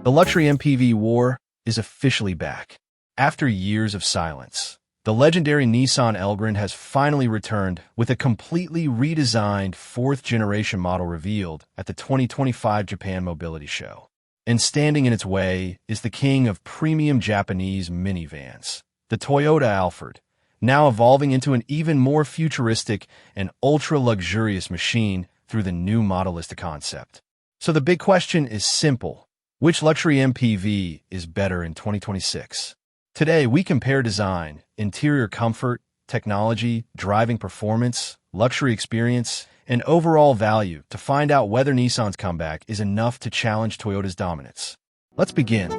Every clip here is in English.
The luxury MPV war is officially back. After years of silence, the legendary Nissan Elgrand has finally returned with a completely redesigned fourth-generation model revealed at the 2025 Japan Mobility Show. And standing in its way is the king of premium Japanese minivans, the Toyota Alphard, now evolving into an even more futuristic and ultra-luxurious machine through the new Modelista concept. So the big question is simple. Which luxury MPV is better in 2026? Today, we compare design, interior comfort, technology, driving performance, luxury experience, and overall value to find out whether Nissan's comeback is enough to challenge Toyota's dominance. Let's begin.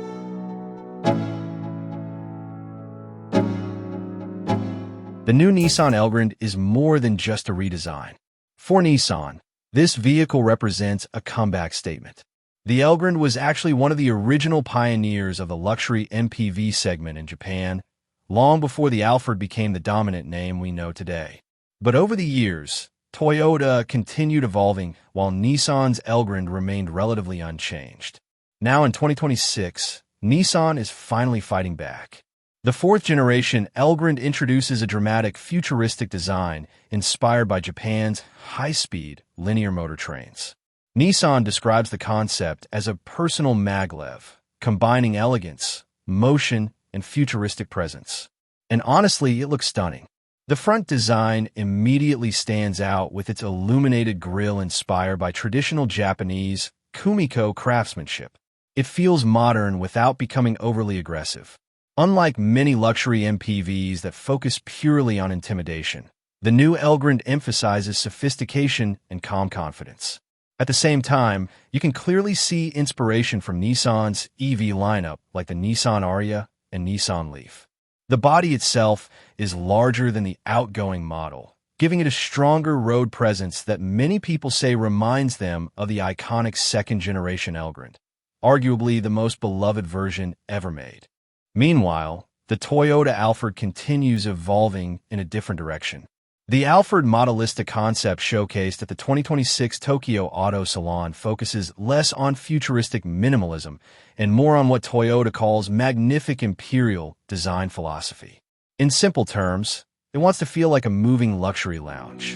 The new Nissan Elgrand is more than just a redesign. For Nissan, this vehicle represents a comeback statement. The Elgrand was actually one of the original pioneers of the luxury MPV segment in Japan, long before the Alphard became the dominant name we know today. But over the years, Toyota continued evolving while Nissan's Elgrand remained relatively unchanged. Now in 2026, Nissan is finally fighting back. The fourth-generation Elgrand introduces a dramatic, futuristic design inspired by Japan's high-speed linear motor trains. Nissan describes the concept as a personal maglev, combining elegance, motion, and futuristic presence. And honestly, it looks stunning. The front design immediately stands out with its illuminated grille inspired by traditional Japanese kumiko craftsmanship. It feels modern without becoming overly aggressive. Unlike many luxury MPVs that focus purely on intimidation, the new Elgrand emphasizes sophistication and calm confidence. At the same time, you can clearly see inspiration from Nissan's EV lineup like the Nissan Ariya and Nissan Leaf. The body itself is larger than the outgoing model, giving it a stronger road presence that many people say reminds them of the iconic second-generation Elgrand, arguably the most beloved version ever made. Meanwhile, the Toyota Alphard continues evolving in a different direction. The Alphard Modelista concept showcased at the 2026 Tokyo Auto Salon focuses less on futuristic minimalism and more on what Toyota calls magnific imperial design philosophy. In simple terms, it wants to feel like a moving luxury lounge.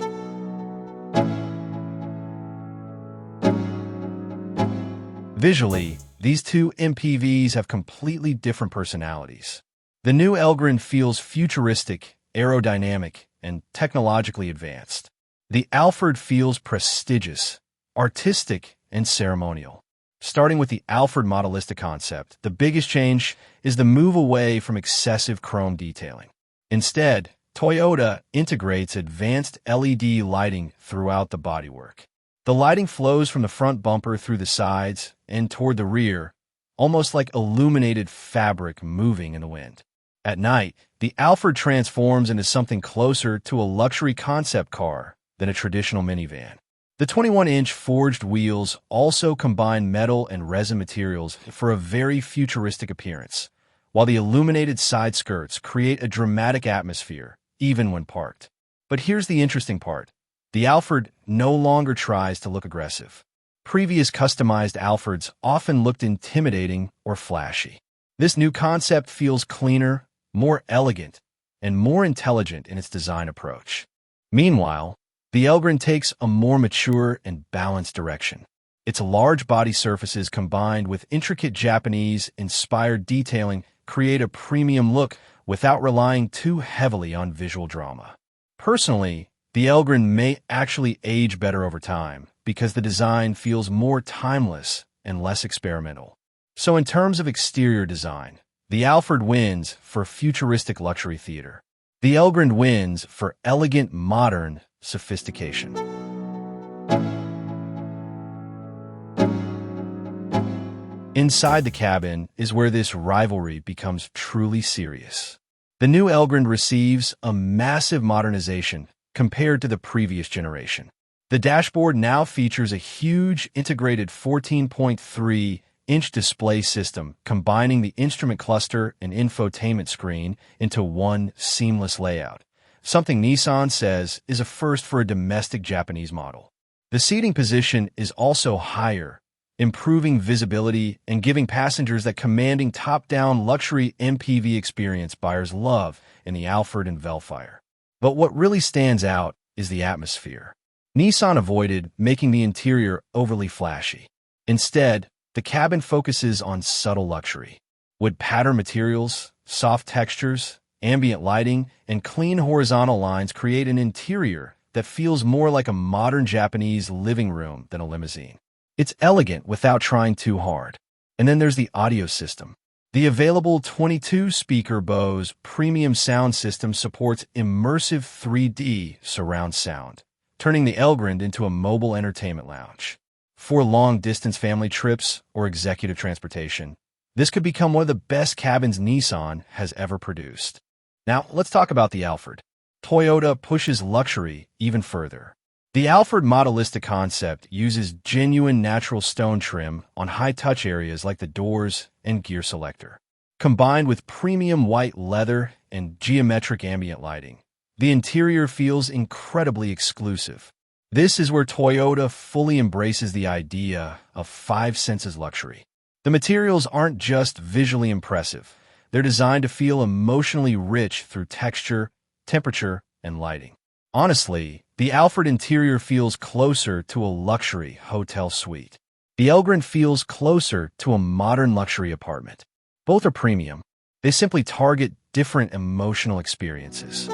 Visually, these two MPVs have completely different personalities. The new Elgrand feels futuristic, aerodynamic, and technologically advanced. The Alphard feels prestigious, artistic, and ceremonial. Starting with the Alphard Modelista concept, the biggest change is the move away from excessive chrome detailing. Instead, Toyota integrates advanced LED lighting throughout the bodywork. The lighting flows from the front bumper through the sides and toward the rear, almost like illuminated fabric moving in the wind. At night, the Alphard transforms into something closer to a luxury concept car than a traditional minivan. The 21-inch forged wheels also combine metal and resin materials for a very futuristic appearance, while the illuminated side skirts create a dramatic atmosphere, even when parked. But here's the interesting part. The Alphard no longer tries to look aggressive. Previous customized Alphards often looked intimidating or flashy. This new concept feels cleaner, more elegant, and more intelligent in its design approach. Meanwhile, the Elgrand takes a more mature and balanced direction. Its large body surfaces combined with intricate Japanese-inspired detailing create a premium look without relying too heavily on visual drama. Personally, the Elgrand may actually age better over time because the design feels more timeless and less experimental. So in terms of exterior design, the Alphard wins for futuristic luxury theater. The Elgrand wins for elegant, modern sophistication. Inside the cabin is where this rivalry becomes truly serious. The new Elgrand receives a massive modernization compared to the previous generation. The dashboard now features a huge integrated 14.3-inch display system combining the instrument cluster and infotainment screen into one seamless layout, something Nissan says is a first for a domestic Japanese model. The seating position is also higher, improving visibility and giving passengers that commanding top-down luxury MPV experience buyers love in the Alphard and Velfire. But what really stands out is the atmosphere. Nissan avoided making the interior overly flashy. Instead, the cabin focuses on subtle luxury. Wood pattern materials, soft textures, ambient lighting, and clean horizontal lines create an interior that feels more like a modern Japanese living room than a limousine. It's elegant without trying too hard. And then there's the audio system. The available 22-speaker Bose premium sound system supports immersive 3D surround sound, turning the Elgrand into a mobile entertainment lounge. For long-distance family trips or executive transportation, this could become one of the best cabins Nissan has ever produced. Now, let's talk about the Alphard. Toyota pushes luxury even further. The Alphard modelistic concept uses genuine natural stone trim on high-touch areas like the doors and gear selector. Combined with premium white leather and geometric ambient lighting, the interior feels incredibly exclusive. This is where Toyota fully embraces the idea of five senses luxury. The materials aren't just visually impressive. They're designed to feel emotionally rich through texture, temperature, and lighting. Honestly, the Alphard interior feels closer to a luxury hotel suite. The Elgrand feels closer to a modern luxury apartment. Both are premium. They simply target different emotional experiences.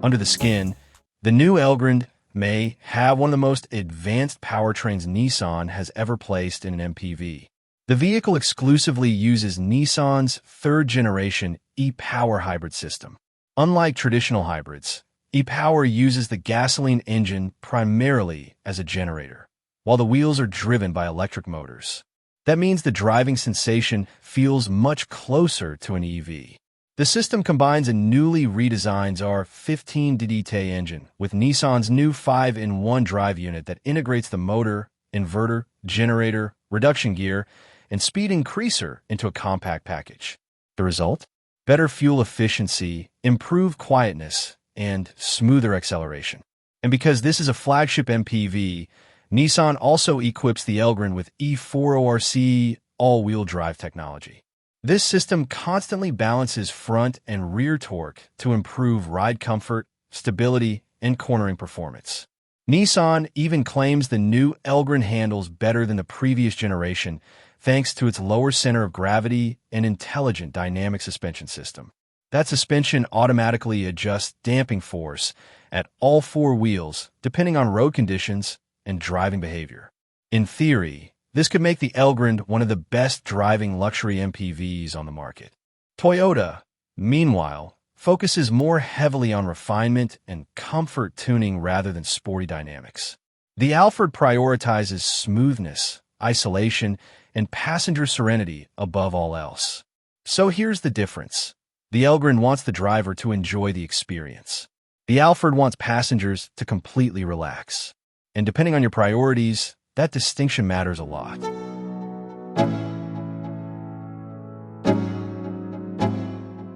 Under the skin, the new Elgrand may have one of the most advanced powertrains Nissan has ever placed in an MPV. The vehicle exclusively uses Nissan's third-generation e-Power hybrid system. Unlike traditional hybrids, e-Power uses the gasoline engine primarily as a generator, while the wheels are driven by electric motors. That means the driving sensation feels much closer to an EV. The system combines a newly redesigned R15 DDT engine with Nissan's new 5-in-1 drive unit that integrates the motor, inverter, generator, reduction gear, and speed increaser into a compact package. The result? Better fuel efficiency, improved quietness, and smoother acceleration. And because this is a flagship MPV, Nissan also equips the Elgrand with E40RC all-wheel drive technology. This system constantly balances front and rear torque to improve ride comfort, stability, and cornering performance. Nissan even claims the new Elgrand handles better than the previous generation thanks to its lower center of gravity and intelligent dynamic suspension system. That suspension automatically adjusts damping force at all four wheels depending on road conditions and driving behavior. In theory, this could make the Elgrand one of the best driving luxury MPVs on the market. Toyota, meanwhile, focuses more heavily on refinement and comfort tuning rather than sporty dynamics. The Alphard prioritizes smoothness, isolation, and passenger serenity above all else. So here's the difference. The Elgrand wants the driver to enjoy the experience. The Alphard wants passengers to completely relax. And depending on your priorities, that distinction matters a lot.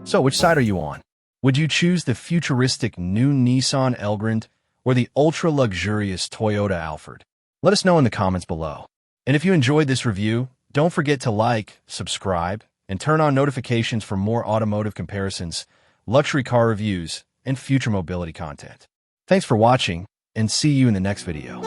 So which side are you on? Would you choose the futuristic new Nissan Elgrand or the ultra-luxurious Toyota Alphard? Let us know in the comments below. And if you enjoyed this review, don't forget to like, subscribe, and turn on notifications for more automotive comparisons, luxury car reviews, and future mobility content. Thanks for watching, and see you in the next video.